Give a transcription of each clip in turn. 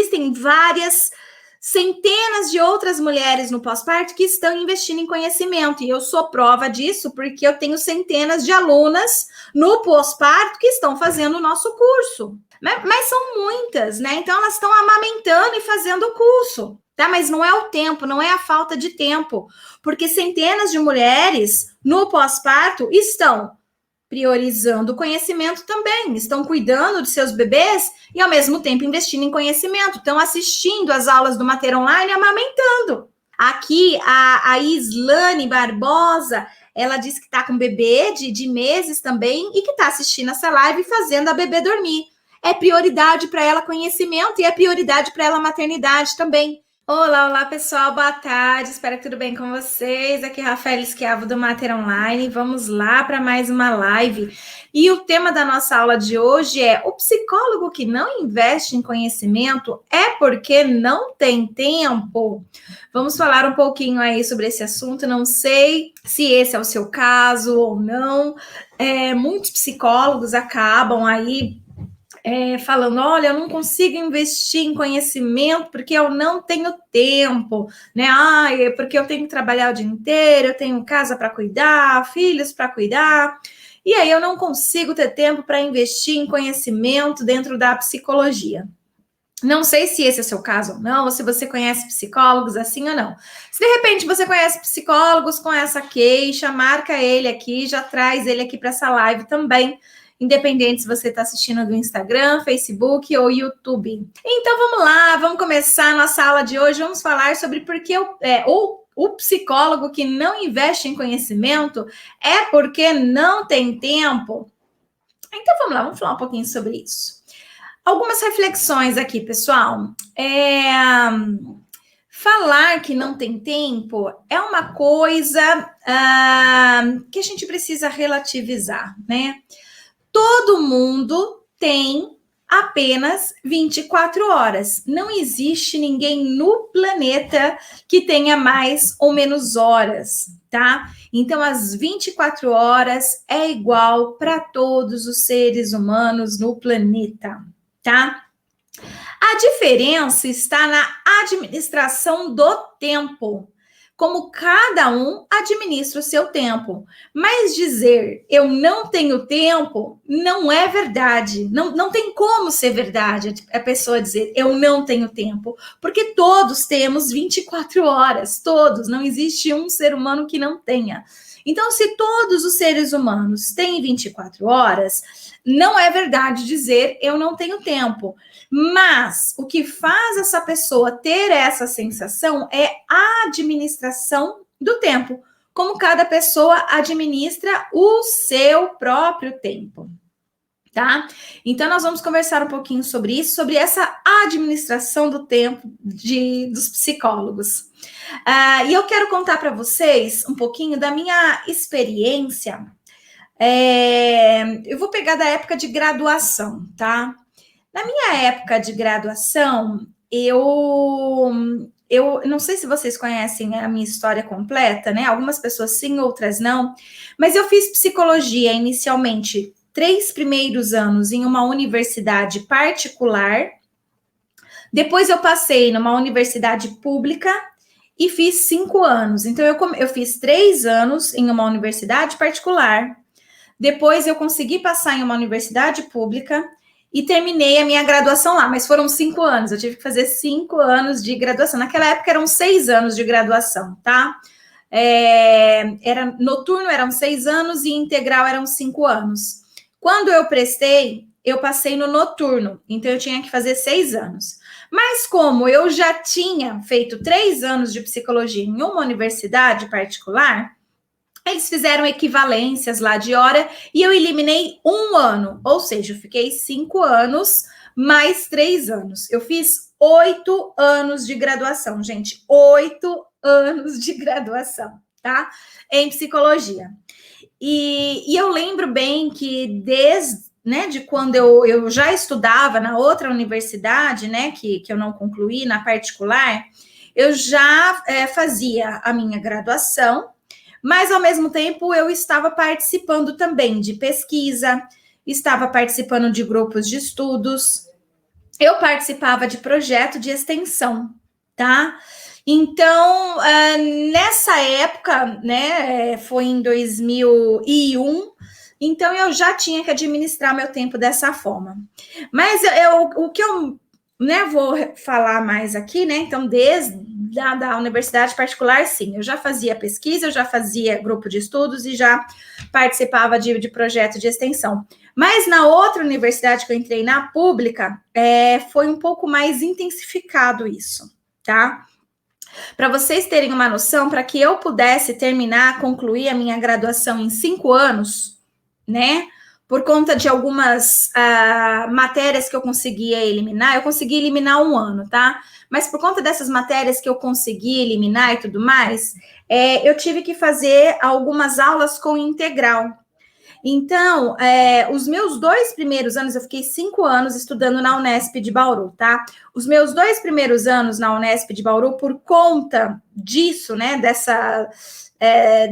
existem várias centenas de outras mulheres no pós-parto que estão investindo em conhecimento, e eu sou prova disso porque eu tenho centenas de alunas no pós-parto que estão fazendo o nosso curso, mas são muitas, né? Então elas estão amamentando e fazendo o curso, tá? Mas não é o tempo, não é a falta de tempo, porque centenas de mulheres no pós-parto estão priorizando o conhecimento também, estão cuidando de seus bebês e, ao mesmo tempo, investindo em conhecimento, estão assistindo as aulas do Mater Online e amamentando. Aqui, a Islane Barbosa, ela disse que está com bebê de meses também e que está assistindo essa live e fazendo a bebê dormir. É prioridade para ela conhecimento e é prioridade para ela maternidade também. Olá, pessoal, boa tarde, espero que tudo bem com vocês. Aqui é Rafael Schiavo do Mater Online, vamos lá para mais uma live. E o tema da nossa aula de hoje é: o psicólogo que não investe em conhecimento é porque não tem tempo? Vamos falar um pouquinho aí sobre esse assunto, não sei se esse é o seu caso ou não. Muitos psicólogos acabam aí falando, olha, eu não consigo investir em conhecimento porque eu não tenho tempo, né? Porque eu tenho que trabalhar o dia inteiro, eu tenho casa para cuidar, filhos para cuidar, e aí eu não consigo ter tempo para investir em conhecimento dentro da psicologia. Não sei se esse é o seu caso ou não, ou se você conhece psicólogos assim ou não. Se de repente você conhece psicólogos com essa queixa, marca ele aqui, já traz ele aqui para essa live também, independente se você está assistindo do Instagram, Facebook ou YouTube. Então vamos lá, vamos começar a nossa aula de hoje. Vamos falar sobre por que o psicólogo que não investe em conhecimento é porque não tem tempo. Então vamos lá, vamos falar um pouquinho sobre isso. Algumas reflexões aqui, pessoal. Falar que não tem tempo é uma coisa que a gente precisa relativizar, né? Todo mundo tem apenas 24 horas. Não existe ninguém no planeta que tenha mais ou menos horas, tá? Então, as 24 horas é igual para todos os seres humanos no planeta, tá? A diferença está na administração do tempo, como cada um administra o seu tempo. Mas dizer eu não tenho tempo não é verdade. Não tem como ser verdade a pessoa dizer eu não tenho tempo, porque todos temos 24 horas, todos. Não existe um ser humano que não tenha. Então, se todos os seres humanos têm 24 horas, não é verdade dizer eu não tenho tempo. Mas o que faz essa pessoa ter essa sensação é a administração do tempo, como cada pessoa administra o seu próprio tempo, tá? Então, nós vamos conversar um pouquinho sobre isso, sobre essa administração do tempo dos psicólogos. E eu quero contar para vocês um pouquinho da minha experiência. Eu vou pegar da época de graduação, tá? Na minha época de graduação, eu não sei se vocês conhecem a minha história completa, né? Algumas pessoas sim, outras não. Mas eu fiz psicologia inicialmente 3 primeiros anos em uma universidade particular. Depois eu passei numa universidade pública e fiz 5 anos. Então, eu fiz 3 anos em uma universidade particular. Depois eu consegui passar em uma universidade pública e terminei a minha graduação lá, mas foram 5 anos, eu tive que fazer 5 anos de graduação. Naquela época eram 6 anos de graduação, tá? Noturno eram 6 anos e integral eram 5 anos. Quando eu prestei, eu passei no noturno, então eu tinha que fazer 6 anos. Mas como eu já tinha feito 3 anos de psicologia em uma universidade particular, eles fizeram equivalências lá de hora e eu eliminei 1 ano, ou seja, eu fiquei 5 anos mais 3 anos. Eu fiz 8 anos de graduação, gente, 8 anos de graduação, tá? Em psicologia. E eu lembro bem que de quando eu já estudava na outra universidade, né, que eu não concluí, na particular, eu já fazia a minha graduação, mas, ao mesmo tempo, eu estava participando também de pesquisa, estava participando de grupos de estudos, eu participava de projeto de extensão, tá? Então, nessa época, né, foi em 2001, então eu já tinha que administrar meu tempo dessa forma. Mas o que eu, né, vou falar mais aqui, né, então desde da universidade particular, sim, eu já fazia pesquisa, eu já fazia grupo de estudos e já participava de projeto de extensão. Mas na outra universidade que eu entrei, na pública, foi um pouco mais intensificado isso, tá? Para vocês terem uma noção, para que eu pudesse terminar, concluir a minha graduação em 5 anos, né? Por conta de algumas matérias que eu conseguia eliminar, eu consegui eliminar 1 ano, tá? Mas por conta dessas matérias que eu consegui eliminar e tudo mais, eu tive que fazer algumas aulas com integral. Então, os meus 2 primeiros anos, eu fiquei 5 anos estudando na Unesp de Bauru, tá? Os meus 2 primeiros anos na Unesp de Bauru, por conta disso, né,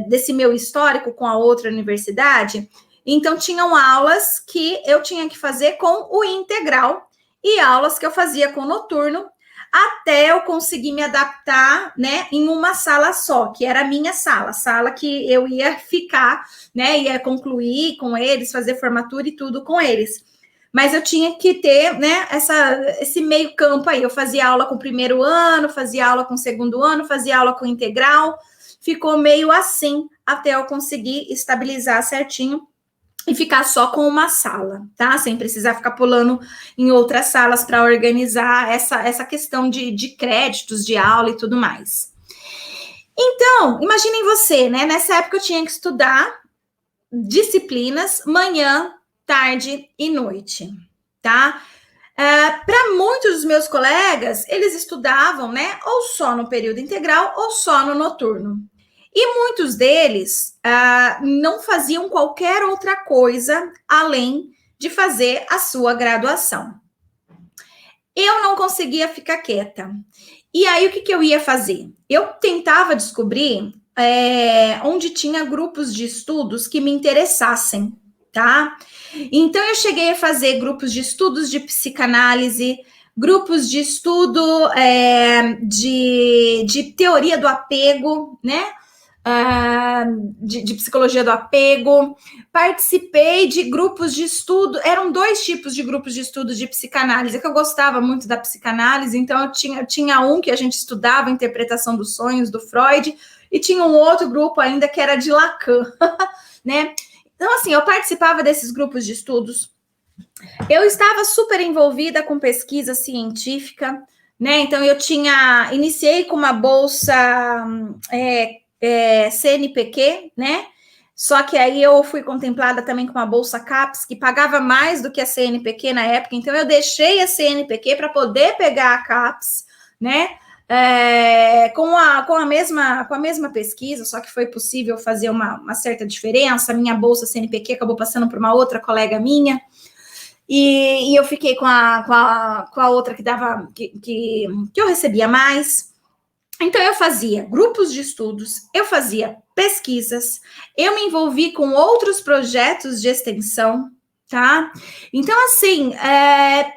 desse meu histórico com a outra universidade, então tinham aulas que eu tinha que fazer com o integral e aulas que eu fazia com o noturno, até eu conseguir me adaptar, né, em uma sala só, que era a minha sala, sala que eu ia ficar, né, ia concluir com eles, fazer formatura e tudo com eles. Mas eu tinha que ter, né, esse meio campo aí. Eu fazia aula com o primeiro ano, fazia aula com o segundo ano, fazia aula com integral. Ficou meio assim até eu conseguir estabilizar certinho e ficar só com uma sala, tá? Sem precisar ficar pulando em outras salas para organizar essa questão de créditos de aula e tudo mais. Então, imaginem você, né? Nessa época eu tinha que estudar disciplinas manhã, tarde e noite, tá? Para muitos dos meus colegas, eles estudavam, né? Ou só no período integral ou só no noturno. E muitos deles não faziam qualquer outra coisa além de fazer a sua graduação. Eu não conseguia ficar quieta. E aí, o que eu ia fazer? Eu tentava descobrir onde tinha grupos de estudos que me interessassem, tá? Então, eu cheguei a fazer grupos de estudos de psicanálise, grupos de estudo de teoria do apego, né? De psicologia do apego, participei de grupos de estudo, eram 2 tipos de grupos de estudo de psicanálise, que eu gostava muito da psicanálise, então eu tinha um que a gente estudava a interpretação dos sonhos do Freud, e tinha um outro grupo ainda que era de Lacan, né? Então, assim, eu participava desses grupos de estudos, eu estava super envolvida com pesquisa científica, né? Então, iniciei com uma bolsa CNPq, né? Só que aí eu fui contemplada também com uma bolsa CAPES, que pagava mais do que a CNPq na época, então eu deixei a CNPq para poder pegar a CAPES, né? Com a mesma pesquisa, só que foi possível fazer uma certa diferença. A minha bolsa CNPq acabou passando por uma outra colega minha, e eu fiquei com a outra que eu recebia mais. Então, eu fazia grupos de estudos, eu fazia pesquisas, eu me envolvi com outros projetos de extensão, tá? Então, assim,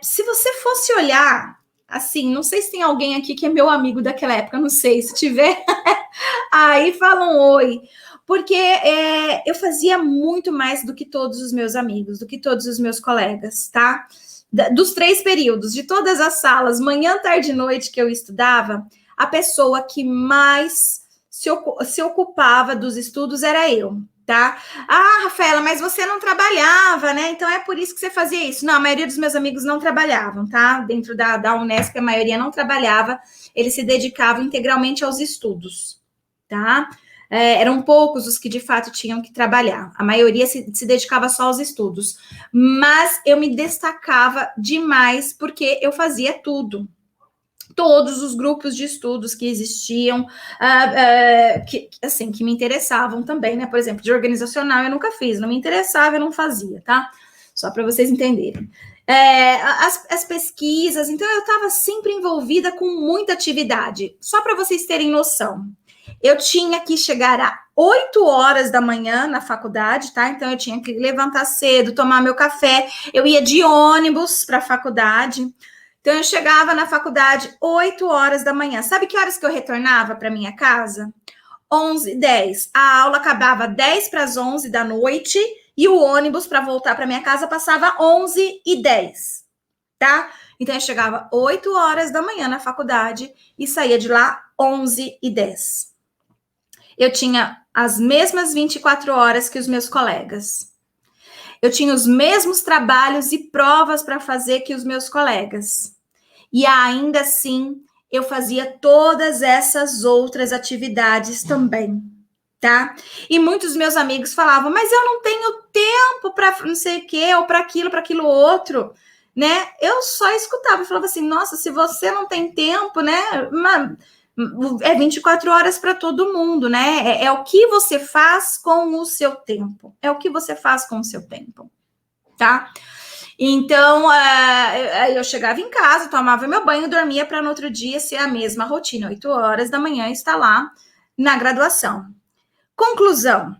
se você fosse olhar, assim, não sei se tem alguém aqui que é meu amigo daquela época, não sei, se tiver, aí fala um oi. Porque eu fazia muito mais do que todos os meus amigos, do que todos os meus colegas, tá? Dos 3 períodos, de todas as salas, manhã, tarde e noite que eu estudava, a pessoa que mais se ocupava dos estudos era eu, tá? Rafaela, mas você não trabalhava, né? Então é por isso que você fazia isso. Não, a maioria dos meus amigos não trabalhavam, tá? Dentro da Unesp, a maioria não trabalhava, eles se dedicavam integralmente aos estudos, tá? Eram poucos os que de fato tinham que trabalhar. A maioria se dedicava só aos estudos. Mas eu me destacava demais porque eu fazia tudo. Todos os grupos de estudos que existiam, que me interessavam também, né? Por exemplo, de organizacional eu nunca fiz, não me interessava, eu não fazia, tá? Só para vocês entenderem. As pesquisas, então eu estava sempre envolvida com muita atividade. Só para vocês terem noção. Eu tinha que chegar às 8 horas da manhã na faculdade, tá? Então eu tinha que levantar cedo, tomar meu café. Eu ia de ônibus para a faculdade. Então, eu chegava na faculdade 8 horas da manhã. Sabe que horas que eu retornava para minha casa? 11h10. A aula acabava 10 para as 11 da noite e o ônibus para voltar para minha casa passava 11h10, tá? Então, eu chegava 8 horas da manhã na faculdade e saía de lá 11h10. Eu tinha as mesmas 24 horas que os meus colegas. Eu tinha os mesmos trabalhos e provas para fazer que os meus colegas. E ainda assim, eu fazia todas essas outras atividades também, tá? E muitos meus amigos falavam, mas eu não tenho tempo para não sei o quê, ou para aquilo outro, né? Eu só escutava e falava assim, nossa, se você não tem tempo, né? É 24 horas para todo mundo, né? É o que você faz com o seu tempo. É o que você faz com o seu tempo, tá? Então, eu chegava em casa, tomava meu banho, dormia para no outro dia ser a mesma rotina, 8 horas da manhã, estar lá na graduação. Conclusão.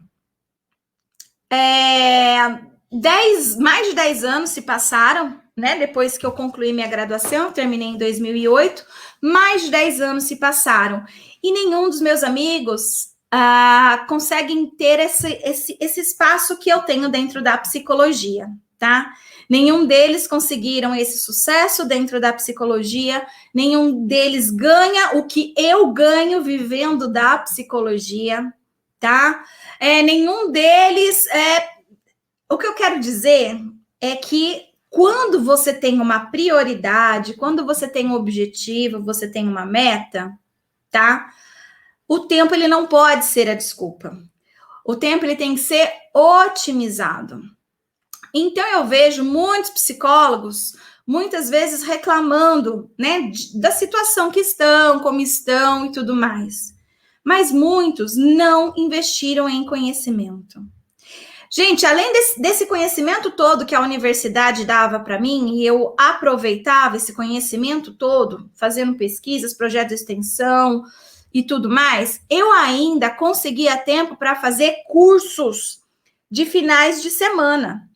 Mais de 10 anos se passaram, né? Depois que eu concluí minha graduação, terminei em 2008, mais de 10 anos se passaram. E nenhum dos meus amigos conseguem ter esse espaço que eu tenho dentro da psicologia, tá? Nenhum deles conseguiram esse sucesso dentro da psicologia, nenhum deles ganha o que eu ganho vivendo da psicologia, tá? Nenhum deles... O que eu quero dizer é que quando você tem uma prioridade, quando você tem um objetivo, você tem uma meta, tá? O tempo, ele não pode ser a desculpa. O tempo, ele tem que ser otimizado. Então, eu vejo muitos psicólogos, muitas vezes reclamando, né, da situação que estão, como estão e tudo mais. Mas muitos não investiram em conhecimento. Gente, além desse conhecimento todo que a universidade dava para mim, e eu aproveitava esse conhecimento todo, fazendo pesquisas, projetos de extensão e tudo mais, eu ainda conseguia tempo para fazer cursos de finais de semana.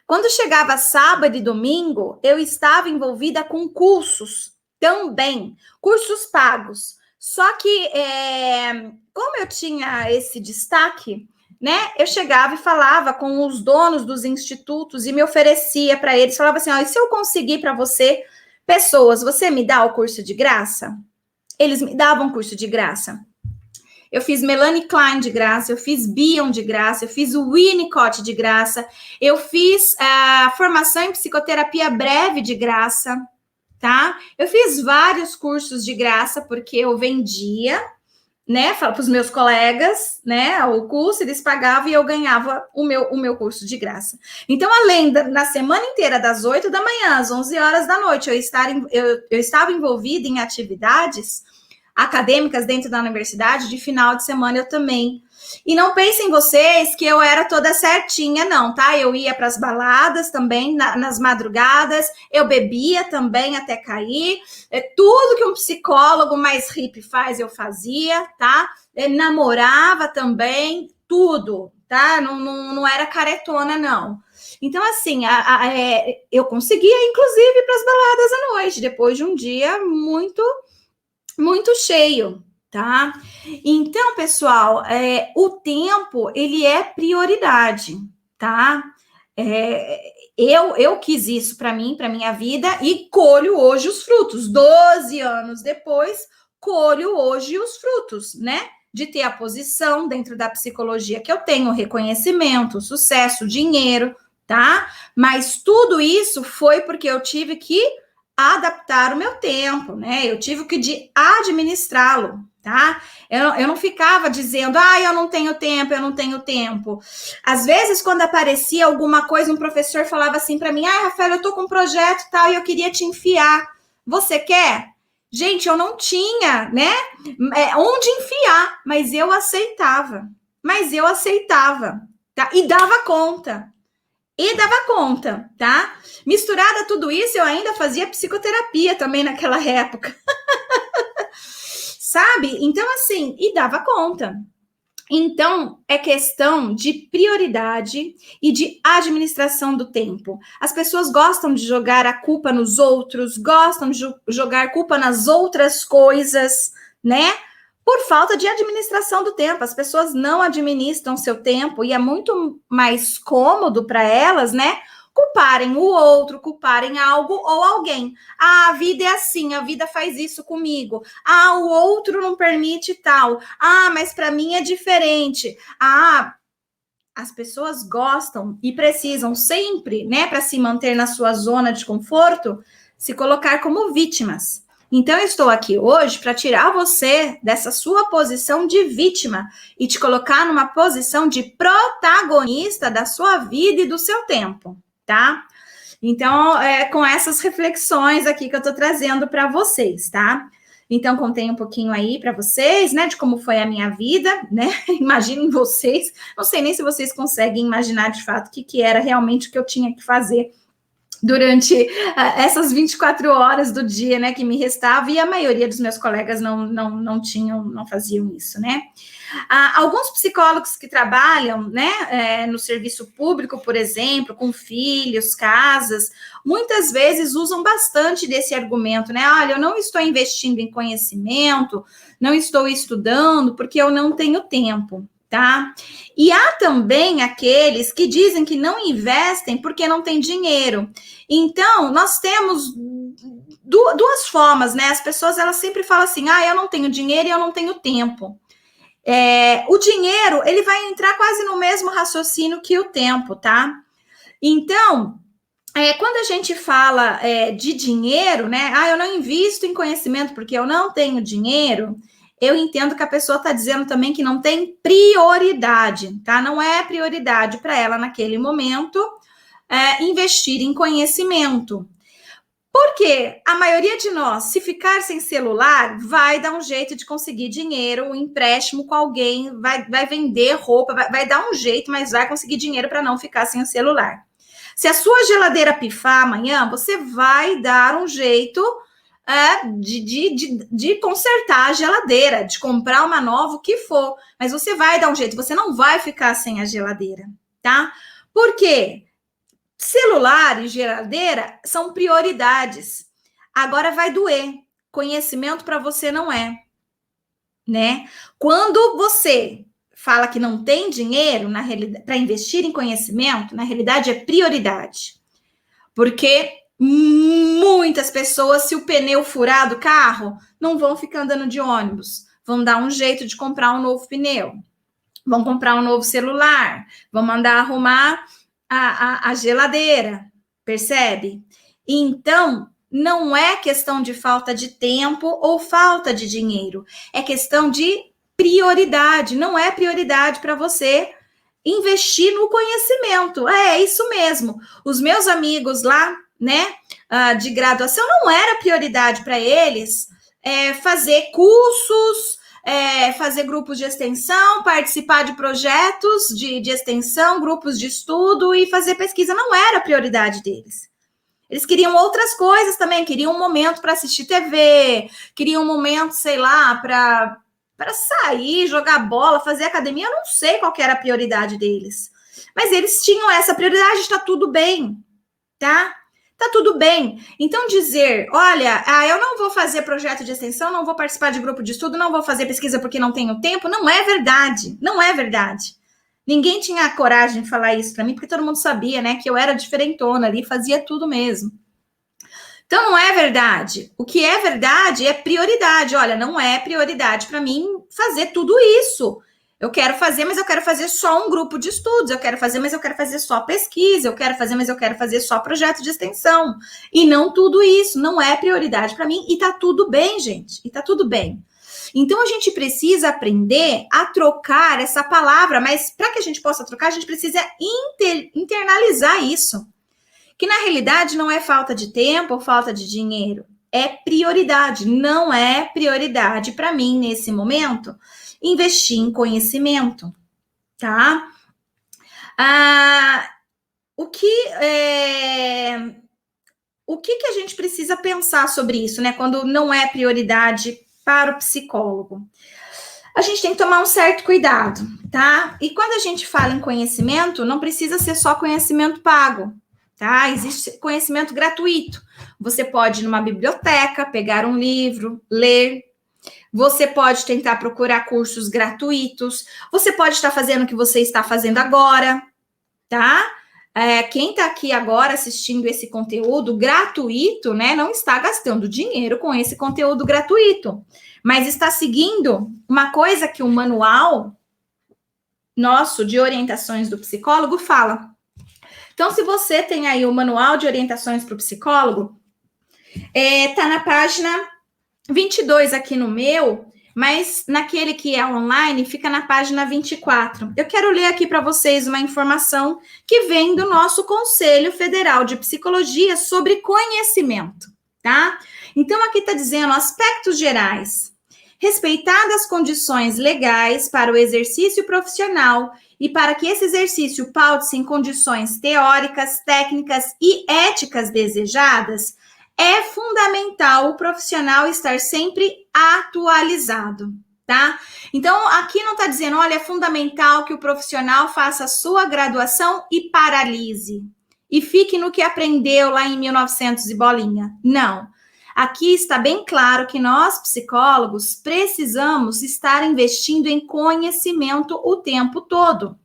Quando chegava sábado e domingo, eu estava envolvida com cursos também, cursos pagos. Só que, como eu tinha esse destaque, né, eu chegava e falava com os donos dos institutos e me oferecia para eles, falava assim, e se eu conseguir para você pessoas, você me dá o curso de graça? Eles me davam curso de graça. Eu fiz Melanie Klein de graça, eu fiz Bion de graça, eu fiz o Winnicott de graça, eu fiz a formação em psicoterapia breve de graça, tá? Eu fiz vários cursos de graça porque eu vendia, né, para os meus colegas, né, o curso, eles pagavam e eu ganhava o meu curso de graça. Então, além na semana inteira, das 8 da manhã às 11 horas da noite, eu estava envolvida em atividades acadêmicas dentro da universidade, de final de semana eu também. E não pensem vocês que eu era toda certinha, não, tá? Eu ia para as baladas também, nas madrugadas, eu bebia também até cair. Tudo que um psicólogo mais hippie faz, eu fazia, tá? Namorava também, tudo, tá? Não era caretona, não. Então, assim, eu conseguia, inclusive, ir para as baladas à noite, depois de um dia muito cheio, tá? Então, pessoal, o tempo, ele é prioridade, tá? Eu quis isso para mim, para minha vida, e colho hoje os frutos. 12 anos depois, colho hoje os frutos, né? De ter a posição dentro da psicologia que eu tenho, reconhecimento, sucesso, dinheiro, tá? Mas tudo isso foi porque eu tive que adaptar o meu tempo, né? Eu tive que administrá-lo, tá? Eu não ficava dizendo, eu não tenho tempo, eu não tenho tempo. Às vezes, quando aparecia alguma coisa, um professor falava assim para mim, Rafael, eu tô com um projeto e tal, e eu queria te enfiar. Você quer? Gente, eu não tinha, né? Onde enfiar, mas eu aceitava. Tá? E dava conta. Tá? Misturada a tudo isso, eu ainda fazia psicoterapia também naquela época. Sabe? Então, assim, e dava conta. Então, é questão de prioridade e de administração do tempo. As pessoas gostam de jogar a culpa nos outros, gostam de jogar culpa nas outras coisas, né? Por falta de administração do tempo. As pessoas não administram seu tempo e é muito mais cômodo para elas, né? Culparem o outro, culparem algo ou alguém. Ah, a vida é assim, a vida faz isso comigo. Ah, o outro não permite tal. Ah, mas para mim é diferente. Ah, as pessoas gostam e precisam sempre, né, para se manter na sua zona de conforto, se colocar como vítimas. Então, eu estou aqui hoje para tirar você dessa sua posição de vítima e te colocar numa posição de protagonista da sua vida e do seu tempo, tá? Então, é com essas reflexões aqui que eu estou trazendo para vocês, tá? Então, contei um pouquinho aí para vocês, né, de como foi a minha vida, né? Imaginem vocês, não sei nem se vocês conseguem imaginar de fato o que era realmente o que eu tinha que fazer durante essas 24 horas do dia, né, que me restava, e a maioria dos meus colegas não faziam isso, né? Alguns psicólogos que trabalham, né, no serviço público, por exemplo, com filhos, casas, muitas vezes usam bastante desse argumento, né? Olha, eu não estou investindo em conhecimento, não estou estudando porque eu não tenho tempo, tá? E há também aqueles que dizem que não investem porque não tem dinheiro. Então, nós temos duas formas, né? As pessoas, elas sempre falam assim, eu não tenho dinheiro e eu não tenho tempo. O dinheiro, ele vai entrar quase no mesmo raciocínio que o tempo, tá? Então, quando a gente fala de dinheiro, né? Eu não invisto em conhecimento porque eu não tenho dinheiro. Eu entendo que a pessoa está dizendo também que não tem prioridade, tá? Não é prioridade para ela naquele momento investir em conhecimento. Porque a maioria de nós, se ficar sem celular, vai dar um jeito de conseguir dinheiro, um empréstimo com alguém, vai vender roupa, vai dar um jeito, mas vai conseguir dinheiro para não ficar sem o celular. Se a sua geladeira pifar amanhã, você vai dar um jeito de consertar a geladeira, de comprar uma nova, o que for. Mas você vai dar um jeito, você não vai ficar sem a geladeira, tá? Por quê? Celular e geladeira são prioridades. Agora vai doer. Conhecimento para você não é, né? Quando você fala que não tem dinheiro para investir em conhecimento, na realidade é prioridade. Porque muitas pessoas, se o pneu furar do carro, não vão ficar andando de ônibus. Vão dar um jeito de comprar um novo pneu. Vão comprar um novo celular. Vão mandar arrumar a geladeira, percebe? Então, não é questão de falta de tempo ou falta de dinheiro, é questão de prioridade. Não é prioridade para você investir no conhecimento. É isso mesmo. Os meus amigos lá, né, de graduação, não era prioridade para eles fazer cursos, fazer grupos de extensão, participar de projetos de extensão, grupos de estudo e fazer pesquisa. Não era a prioridade deles. Eles queriam outras coisas também, queriam um momento para assistir TV, queriam um momento, sei lá, para sair, jogar bola, fazer academia. Eu não sei qual que era a prioridade deles. Mas eles tinham essa prioridade, está tudo bem, tá? Tá tudo bem. Então, dizer, olha, eu não vou fazer projeto de extensão, não vou participar de grupo de estudo, não vou fazer pesquisa porque não tenho tempo, não é verdade. Não é verdade. Ninguém tinha a coragem de falar isso para mim, porque todo mundo sabia, né, que eu era diferentona ali, fazia tudo mesmo. Então, não é verdade. O que é verdade é prioridade. Olha, não é prioridade para mim fazer tudo isso. Eu quero fazer, mas eu quero fazer só um grupo de estudos. Eu quero fazer, mas eu quero fazer só pesquisa. Eu quero fazer, mas eu quero fazer só projeto de extensão. E não tudo isso. Não é prioridade para mim. E tá tudo bem, gente. E tá tudo bem. Então, a gente precisa aprender a trocar essa palavra. Mas para que a gente possa trocar, a gente precisa internalizar isso. Que na realidade não é falta de tempo ou falta de dinheiro. É prioridade. Não é prioridade para mim, nesse momento, investir em conhecimento, tá? O que a gente precisa pensar sobre isso, né? Quando não é prioridade para o psicólogo. a gente tem que tomar um certo cuidado, tá? E quando a gente fala em conhecimento, não precisa ser só conhecimento pago, tá? Existe conhecimento gratuito. Você pode ir numa biblioteca, pegar um livro, ler. Você pode tentar procurar cursos gratuitos. Você pode estar fazendo o que você está fazendo agora, tá? Quem está aqui agora assistindo esse conteúdo gratuito, né, não está gastando dinheiro com esse conteúdo gratuito, mas está seguindo uma coisa que o manual nosso de orientações do psicólogo fala. Então, se você tem aí o manual de orientações para o psicólogo, tá na página 22 aqui no meu, mas naquele que é online fica na página 24. Eu quero ler aqui para vocês uma informação que vem do nosso Conselho Federal de Psicologia sobre conhecimento, tá? Então, aqui está dizendo aspectos gerais. Respeitadas as condições legais para o exercício profissional e para que esse exercício paute-se em condições teóricas, técnicas e éticas desejadas, é fundamental o profissional estar sempre atualizado, tá? Então, aqui não está dizendo, olha, é fundamental que o profissional faça a sua graduação e paralise, e fique no que aprendeu lá em 1900 e bolinha. Não. Aqui está bem claro que nós, psicólogos, precisamos estar investindo em conhecimento o tempo todo,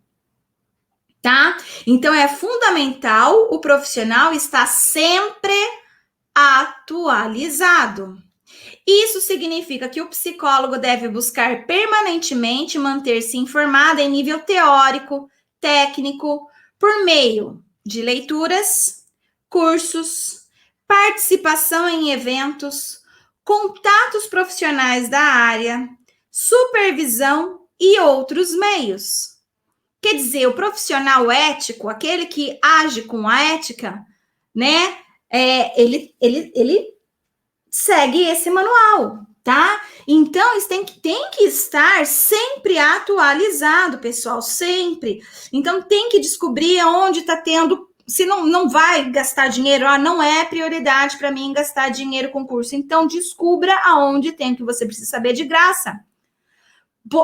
tá? Então, é fundamental o profissional estar sempre atualizado. Isso significa que o psicólogo deve buscar permanentemente manter-se informado em nível teórico, técnico, por meio de leituras, cursos, participação em eventos, contatos profissionais da área, supervisão e outros meios. Quer dizer, o profissional ético, aquele que age com a ética, né? Ele segue esse manual, tá? Então, isso tem que estar sempre atualizado, pessoal, sempre. Então, tem que descobrir onde está tendo, se não vai gastar dinheiro, não é prioridade para mim gastar dinheiro com curso. Então, descubra aonde tem que você precisa saber de graça.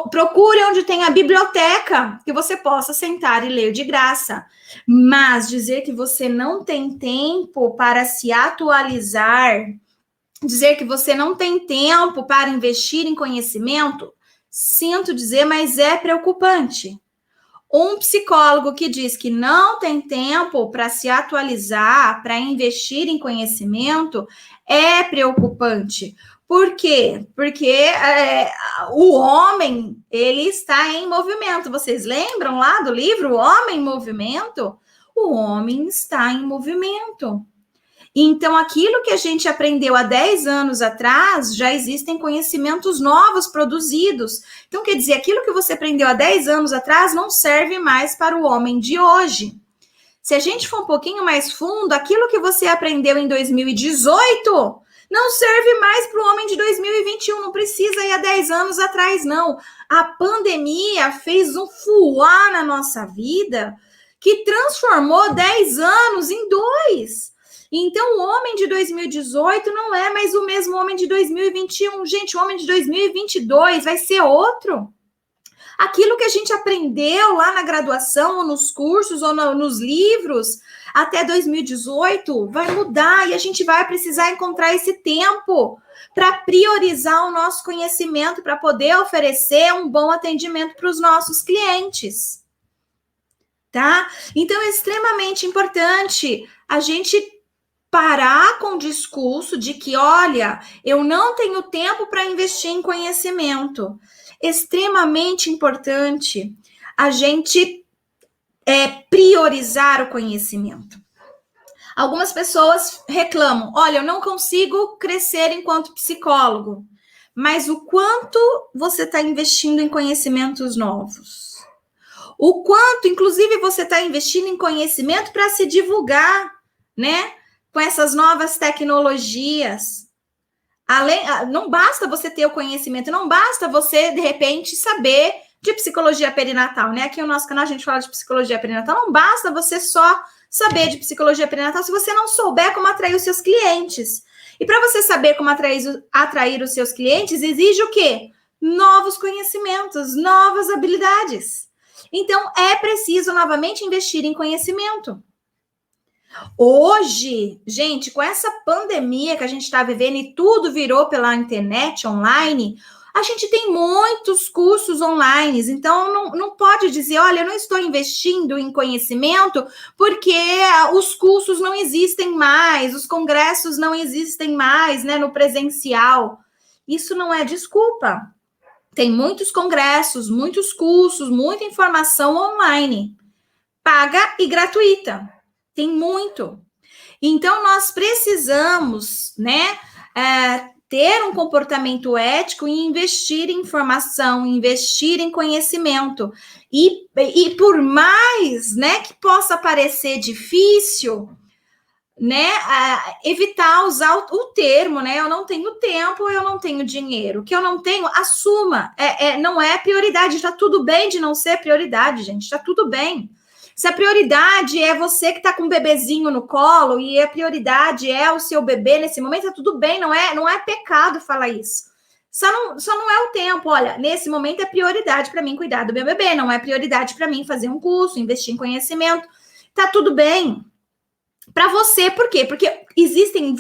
Procure onde tem a biblioteca que você possa sentar e ler de graça. Mas dizer que você não tem tempo para se atualizar, dizer que você não tem tempo para investir em conhecimento, sinto dizer, mas é preocupante. Um psicólogo que diz que não tem tempo para se atualizar, para investir em conhecimento, é preocupante. Por quê? Porque o homem, ele está em movimento. Vocês lembram lá do livro O Homem em Movimento? O homem está em movimento. Então, aquilo que a gente aprendeu há 10 anos atrás, já existem conhecimentos novos produzidos. Então, quer dizer, aquilo que você aprendeu há 10 anos atrás não serve mais para o homem de hoje. Se a gente for um pouquinho mais fundo, aquilo que você aprendeu em 2018 não serve mais para o homem de 2021, não precisa ir há 10 anos atrás, não. A pandemia fez um fuá na nossa vida que transformou 10 anos em 2. Então, o homem de 2018 não é mais o mesmo homem de 2021. Gente, o homem de 2022 vai ser outro. Aquilo que a gente aprendeu lá na graduação, ou nos cursos, ou nos livros, até 2018, vai mudar e a gente vai precisar encontrar esse tempo para priorizar o nosso conhecimento, para poder oferecer um bom atendimento para os nossos clientes. Tá? Então, é extremamente importante a gente parar com o discurso de que, olha, eu não tenho tempo para investir em conhecimento. Extremamente importante a gente priorizar o conhecimento. Algumas pessoas reclamam, olha, eu não consigo crescer enquanto psicólogo, mas o quanto você está investindo em conhecimentos novos? O quanto, inclusive, você está investindo em conhecimento para se divulgar, né? Com essas novas tecnologias. Não basta você ter o conhecimento, não basta você, de repente, saber de psicologia perinatal, né? Aqui no nosso canal a gente fala de psicologia perinatal. Não basta você só saber de psicologia perinatal se você não souber como atrair os seus clientes. E para você saber como atrair os seus clientes, exige o quê? novos conhecimentos, novas habilidades. Então, é preciso novamente investir em conhecimento. Hoje, gente, com essa pandemia que a gente está vivendo e tudo virou pela internet online, a gente tem muitos cursos online, então não pode dizer, olha, eu não estou investindo em conhecimento porque os cursos não existem mais, os congressos não existem mais, né, no presencial. Isso não é desculpa. Tem muitos congressos, muitos cursos, muita informação online, paga e gratuita. Tem muito. Então, nós precisamos, né, ter um comportamento ético e investir em informação, investir em conhecimento. E por mais, né, que possa parecer difícil, né, evitar usar o termo, né, eu não tenho tempo, eu não tenho dinheiro. O que eu não tenho, assuma. Não é prioridade, está tudo bem de não ser prioridade, gente, está tudo bem. Se a prioridade é você que está com um bebezinho no colo e a prioridade é o seu bebê nesse momento, tá tudo bem, não é pecado falar isso. Só não é o tempo. Olha, nesse momento é prioridade para mim cuidar do meu bebê, não é prioridade para mim fazer um curso, investir em conhecimento. Tá tudo bem. Para você, por quê? Porque existem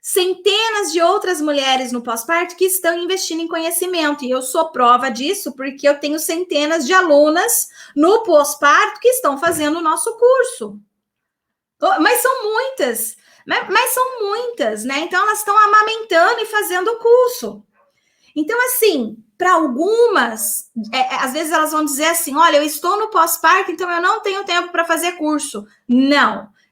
centenas de outras mulheres no pós-parto que estão investindo em conhecimento. E eu sou prova disso porque eu tenho centenas de alunas no pós-parto que estão fazendo o nosso curso. Mas são muitas. Né? Então, elas estão amamentando e fazendo o curso. Então, assim, para algumas, às vezes elas vão dizer assim, olha, eu estou no pós-parto, então eu não tenho tempo para fazer curso.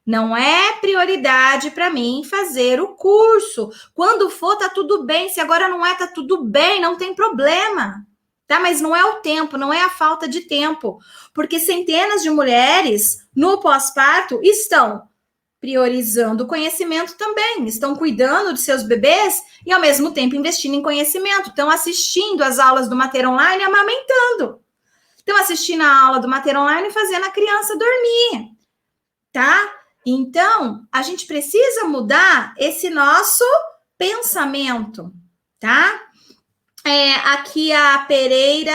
Não é prioridade para mim fazer o curso. Quando for, tá tudo bem. Se agora não é, tá tudo bem, não tem problema. Tá? Mas não é o tempo, não é a falta de tempo. Porque centenas de mulheres no pós-parto estão priorizando o conhecimento também, estão cuidando de seus bebês e, ao mesmo tempo, investindo em conhecimento. Estão assistindo as aulas do Mater Online e amamentando. Estão assistindo a aula do Mater Online e fazendo a criança dormir. Tá? Então, a gente precisa mudar esse nosso pensamento, tá? Aqui a Pereira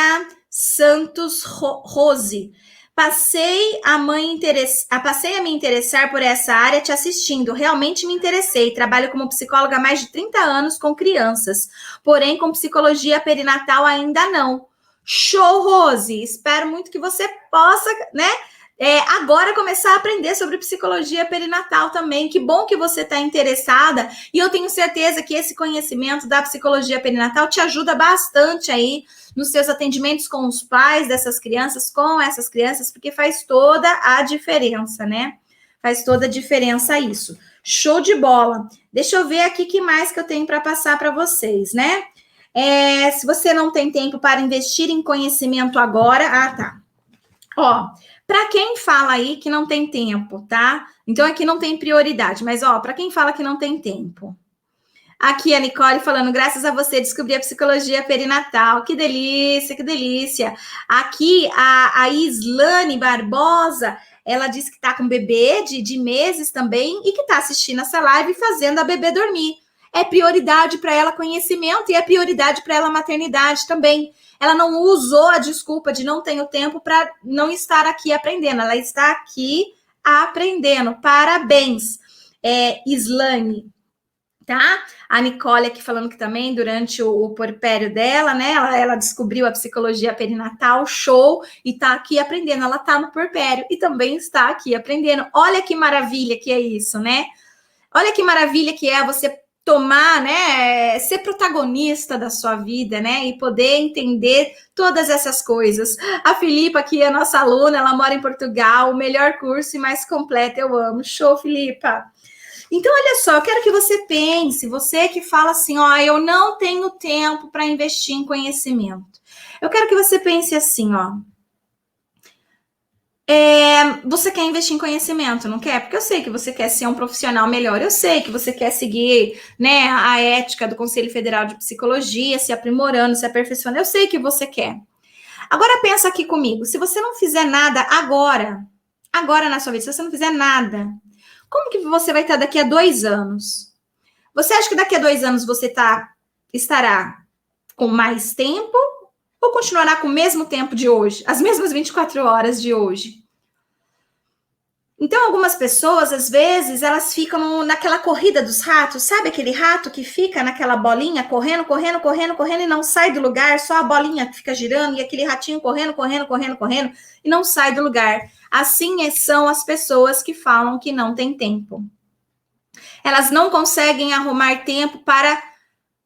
Santos Rose. Passei a me interessar por essa área te assistindo. Realmente me interessei. Trabalho como psicóloga há mais de 30 anos com crianças. Porém, com psicologia perinatal ainda não. Show, Rose! Espero muito que você possa, né? Agora começar a aprender sobre psicologia perinatal também. Que bom que você está interessada. E eu tenho certeza que esse conhecimento da psicologia perinatal te ajuda bastante aí nos seus atendimentos com os pais dessas crianças, com essas crianças, porque faz toda a diferença, né? Faz toda a diferença isso. Show de bola. Deixa eu ver aqui o que mais que eu tenho para passar para vocês, né? Se você não tem tempo para investir em conhecimento agora... tá. Ó, para quem fala aí que não tem tempo, tá? Então aqui não tem prioridade, mas ó, para quem fala que não tem tempo. Aqui a Nicole falando, graças a você descobri a psicologia perinatal. Que delícia, que delícia. Aqui a Islane Barbosa, ela disse que tá com bebê de meses também e que tá assistindo essa live fazendo a bebê dormir. É prioridade para ela conhecimento e é prioridade para ela maternidade também. Ela não usou a desculpa de não tenho tempo para não estar aqui aprendendo. Ela está aqui aprendendo. Parabéns, Islane. Tá? A Nicole aqui falando que também durante o puerpério dela, né? Ela descobriu a psicologia perinatal, show, e tá aqui aprendendo. Ela tá no puerpério e também está aqui aprendendo. Olha que maravilha que é isso, né? Olha que maravilha que é você tomar, né? Ser protagonista da sua vida, né? E poder entender todas essas coisas. A Filipa aqui é nossa aluna, ela mora em Portugal, o melhor curso e mais completo, eu amo. Show, Filipa! Então, olha só, eu quero que você pense, você que fala assim, ó, eu não tenho tempo para investir em conhecimento. Eu quero que você pense assim, ó. Você quer investir em conhecimento, não quer? Porque eu sei que você quer ser um profissional melhor, eu sei que você quer seguir, né, a ética do Conselho Federal de Psicologia, se aprimorando, se aperfeiçoando, eu sei que você quer. Agora pensa aqui comigo, se você não fizer nada agora na sua vida, se você não fizer nada, como que você vai estar daqui a 2 anos? Você acha que daqui a 2 anos você estará com mais tempo ou continuará com o mesmo tempo de hoje, as mesmas 24 horas de hoje? Então, algumas pessoas, às vezes, elas ficam naquela corrida dos ratos, sabe aquele rato que fica naquela bolinha, correndo, correndo, correndo, correndo e não sai do lugar, só a bolinha que fica girando e aquele ratinho correndo, correndo, correndo, correndo e não sai do lugar. Assim são as pessoas que falam que não tem tempo. Elas não conseguem arrumar tempo para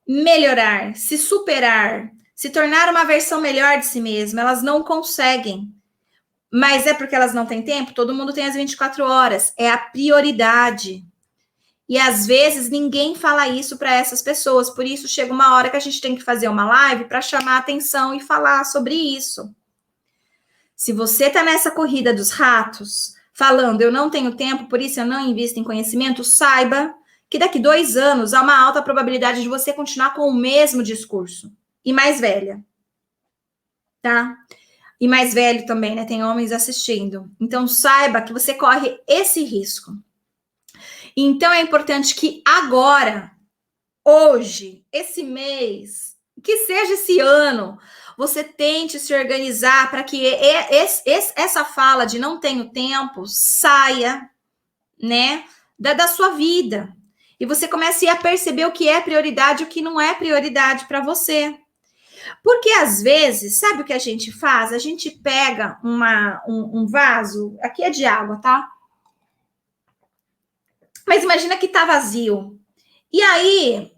melhorar, se superar, se tornar uma versão melhor de si mesma. Elas não conseguem. Mas é porque elas não têm tempo? Todo mundo tem as 24 horas. É a prioridade. E às vezes ninguém fala isso para essas pessoas. Por isso chega uma hora que a gente tem que fazer uma live para chamar a atenção e falar sobre isso. Se você está nessa corrida dos ratos, falando eu não tenho tempo, por isso eu não invisto em conhecimento, saiba que daqui 2 anos há uma alta probabilidade de você continuar com o mesmo discurso. E mais velha. Tá? E mais velho também, né? Tem homens assistindo. Então, saiba que você corre esse risco. Então, é importante que agora, hoje, esse mês, que seja esse ano, você tente se organizar para que essa fala de não tenho tempo saia, né, da sua vida. E você comece a perceber o que é prioridade e o que não é prioridade para você. Porque, às vezes, sabe o que a gente faz? A gente pega um vaso, aqui é de água, tá? Mas imagina que tá vazio. E aí,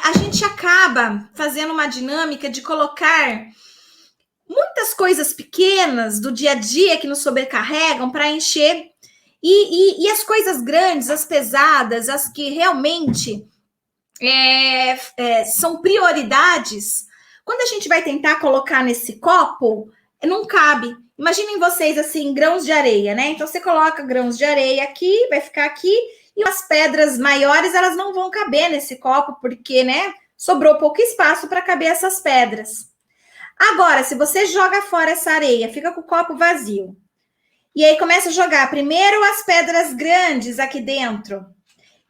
a gente acaba fazendo uma dinâmica de colocar muitas coisas pequenas do dia a dia que nos sobrecarregam para encher. E as coisas grandes, as pesadas, as que realmente são prioridades, quando a gente vai tentar colocar nesse copo, não cabe. Imaginem vocês assim, grãos de areia, né? Então você coloca grãos de areia aqui, vai ficar aqui, e as pedras maiores, elas não vão caber nesse copo, porque, né, sobrou pouco espaço para caber essas pedras. Agora, se você joga fora essa areia, fica com o copo vazio, e aí começa a jogar primeiro as pedras grandes aqui dentro,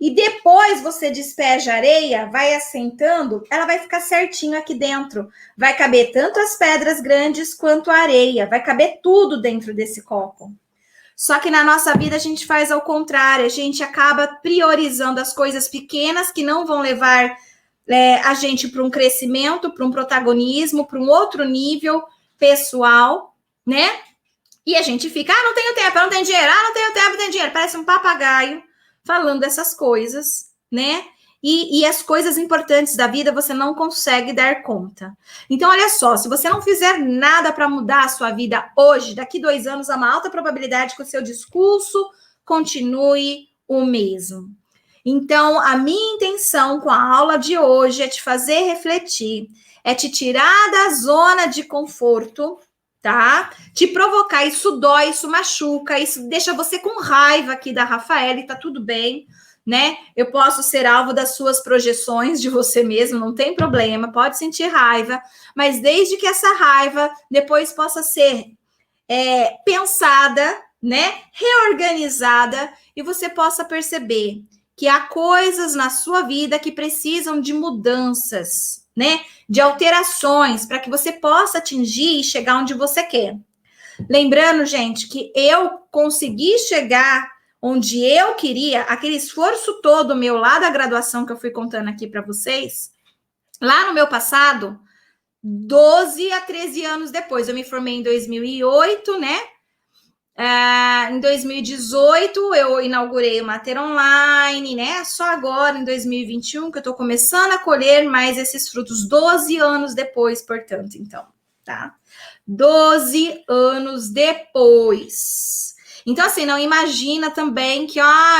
e depois você despeja a areia, vai assentando, ela vai ficar certinho aqui dentro. Vai caber tanto as pedras grandes quanto a areia. Vai caber tudo dentro desse copo. Só que na nossa vida a gente faz ao contrário. A gente acaba priorizando as coisas pequenas que não vão levar a gente para um crescimento, para um protagonismo, para um outro nível pessoal, né? E a gente fica, não tenho tempo, eu não tenho dinheiro, não tenho tempo, não tenho dinheiro. Parece um papagaio falando essas coisas, né? E as coisas importantes da vida você não consegue dar conta. Então, olha só, se você não fizer nada para mudar a sua vida hoje, daqui 2 anos, há uma alta probabilidade que o seu discurso continue o mesmo. Então, a minha intenção com a aula de hoje é te fazer refletir, é te tirar da zona de conforto, tá? Te provocar, isso dói, isso machuca, isso deixa você com raiva aqui da Rafaela e tá tudo bem, né? Eu posso ser alvo das suas projeções de você mesmo, não tem problema, pode sentir raiva, mas desde que essa raiva depois possa ser pensada, né? Reorganizada e você possa perceber que há coisas na sua vida que precisam de mudanças, né? De alterações para que você possa atingir e chegar onde você quer. Lembrando, gente, que eu consegui chegar onde eu queria, aquele esforço todo meu lá da graduação que eu fui contando aqui para vocês, lá no meu passado, 12 a 13 anos depois. Eu me formei em 2008, né? Em 2018, eu inaugurei o Mater Online, né? Só agora, em 2021, que eu tô começando a colher mais esses frutos, 12 anos depois, portanto, então, tá? 12 anos depois. Então, assim, não imagina também que,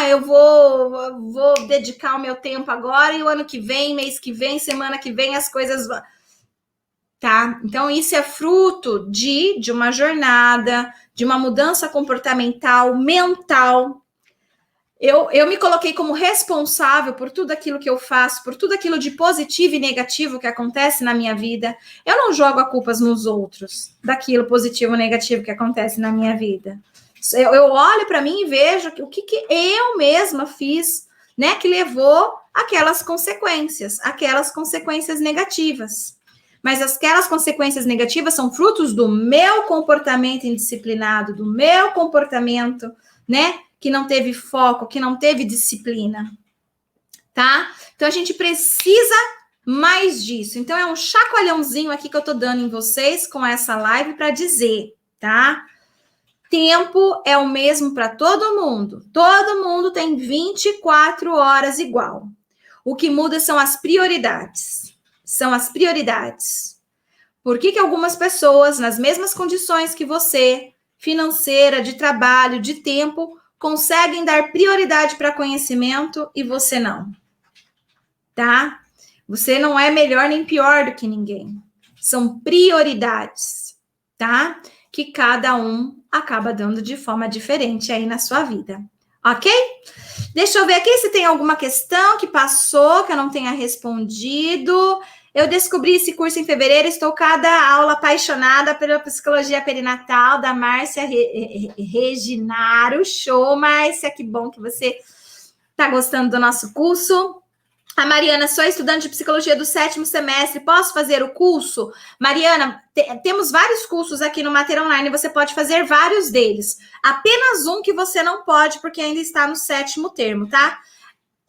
eu vou dedicar o meu tempo agora e o ano que vem, mês que vem, semana que vem, as coisas vão... Tá? Então, isso é fruto de uma jornada, de uma mudança comportamental, mental. Eu me coloquei como responsável por tudo aquilo que eu faço, por tudo aquilo de positivo e negativo que acontece na minha vida. Eu não jogo a culpa nos outros, daquilo positivo ou negativo que acontece na minha vida. Eu olho para mim e vejo o que eu mesma fiz né, que levou aquelas consequências negativas. Mas aquelas consequências negativas são frutos do meu comportamento indisciplinado, do meu comportamento, né, que não teve foco, que não teve disciplina, tá? Então, a gente precisa mais disso. Então, é um chacoalhãozinho aqui que eu tô dando em vocês com essa live para dizer, tá? Tempo é o mesmo para todo mundo. Todo mundo tem 24 horas igual. O que muda são as prioridades. São as prioridades. Por que algumas pessoas, nas mesmas condições que você, financeira, de trabalho, de tempo, conseguem dar prioridade para conhecimento e você não? Tá? Você não é melhor nem pior do que ninguém. São prioridades, tá? Que cada um acaba dando de forma diferente aí na sua vida. Ok? Deixa eu ver aqui se tem alguma questão que passou, que eu não tenha respondido. Eu descobri esse curso em fevereiro, estou cada aula apaixonada pela psicologia perinatal da Márcia Reginaro. Show, Márcia, que bom que você está gostando do nosso curso. A Mariana, sou estudante de psicologia do 7º semestre, posso fazer o curso? Mariana, temos vários cursos aqui no Mater Online, você pode fazer vários deles. Apenas um que você não pode, porque ainda está no 7º termo, tá?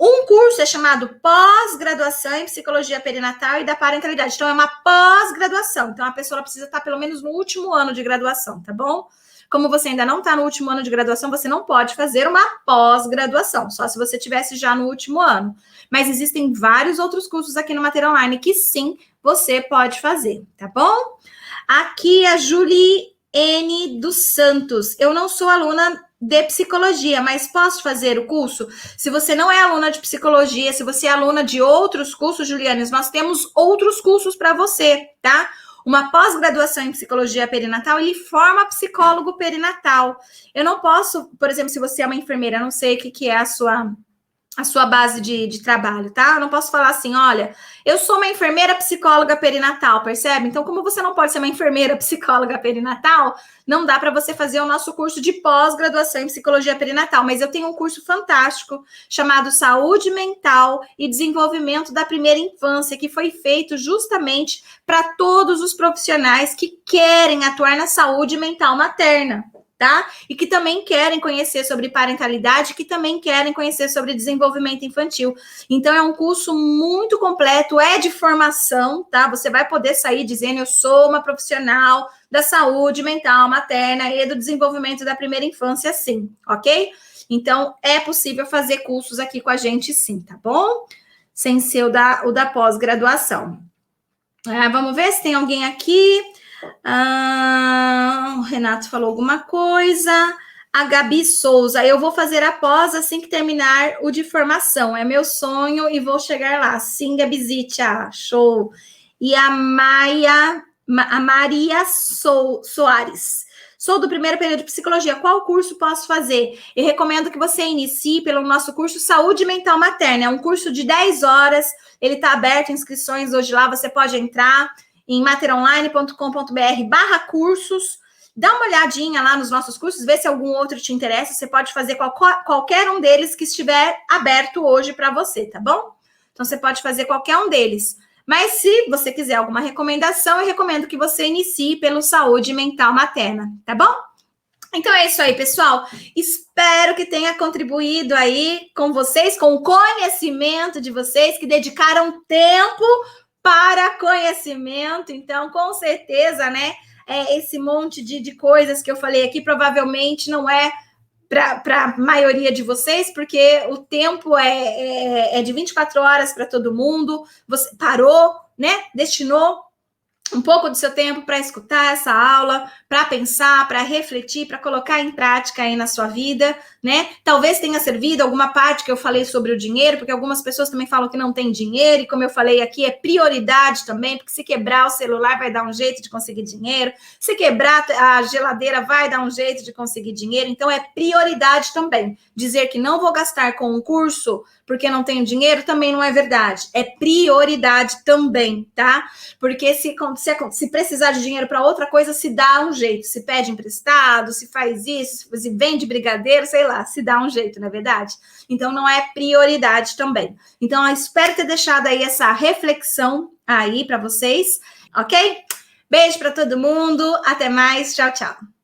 Um curso é chamado pós-graduação em psicologia perinatal e da parentalidade. Então, é uma pós-graduação. Então, a pessoa precisa estar pelo menos no último ano de graduação, tá bom? Como você ainda não está no último ano de graduação, você não pode fazer uma pós-graduação, só se você tivesse já no último ano. Mas existem vários outros cursos aqui no Mater Online que sim, você pode fazer, tá bom? Aqui a Juliene dos Santos. Eu não sou aluna de psicologia, mas posso fazer o curso? Se você não é aluna de psicologia, se você é aluna de outros cursos, Juliane, nós temos outros cursos para você, tá? Uma pós-graduação em psicologia perinatal, ele forma psicólogo perinatal. Eu não posso, por exemplo, se você é uma enfermeira, não sei o que é a sua base de trabalho, tá? Eu não posso falar assim, olha, eu sou uma enfermeira psicóloga perinatal, percebe? Então, como você não pode ser uma enfermeira psicóloga perinatal, não dá para você fazer o nosso curso de pós-graduação em psicologia perinatal, mas eu tenho um curso fantástico chamado Saúde Mental e Desenvolvimento da Primeira Infância, que foi feito justamente para todos os profissionais que querem atuar na saúde mental materna, tá? E que também querem conhecer sobre parentalidade, que também querem conhecer sobre desenvolvimento infantil. Então, é um curso muito completo, é de formação, tá? Você vai poder sair dizendo, eu sou uma profissional da saúde mental materna e do desenvolvimento da primeira infância, sim, ok? Então, é possível fazer cursos aqui com a gente, sim, tá bom? Sem ser o da pós-graduação. Vamos ver se tem alguém aqui. O Renato falou alguma coisa. A Gabi Souza, eu vou fazer a pós assim que terminar o de formação. É meu sonho e vou chegar lá. Sim, Gabizitia, show. E a Maria Soares. Sou do primeiro período de psicologia. Qual curso posso fazer? Eu recomendo que você inicie pelo nosso curso Saúde Mental Materna. É um curso de 10 horas. Ele está aberto, inscrições hoje lá. Você pode entrar em materonline.com.br/cursos, dá uma olhadinha lá nos nossos cursos, vê se algum outro te interessa, você pode fazer qualquer um deles que estiver aberto hoje para você, tá bom? Então, você pode fazer qualquer um deles. Mas se você quiser alguma recomendação, eu recomendo que você inicie pelo Saúde Mental Materna, tá bom? Então é isso aí, pessoal. Espero que tenha contribuído aí com vocês, com o conhecimento de vocês, que dedicaram tempo para conhecimento. Então, com certeza, né, esse monte de coisas que eu falei aqui provavelmente não é para a maioria de vocês, porque o tempo é de 24 horas para todo mundo. Você parou, né, destinou um pouco do seu tempo para escutar essa aula, para pensar, para refletir, para colocar em prática aí na sua vida, né? Talvez tenha servido alguma parte que eu falei sobre o dinheiro, porque algumas pessoas também falam que não tem dinheiro, e como eu falei aqui, é prioridade também, porque se quebrar o celular vai dar um jeito de conseguir dinheiro, se quebrar a geladeira vai dar um jeito de conseguir dinheiro, então é prioridade também. Dizer que não vou gastar com um curso porque não tenho dinheiro também não é verdade, é prioridade também, tá? Porque se se precisar de dinheiro para outra coisa, se dá um jeito. Se pede emprestado, se faz isso, se vende brigadeiro, sei lá, se dá um jeito, não é verdade? Então, não é prioridade também. Então, eu espero ter deixado aí essa reflexão aí para vocês, ok? Beijo para todo mundo, até mais, tchau, tchau.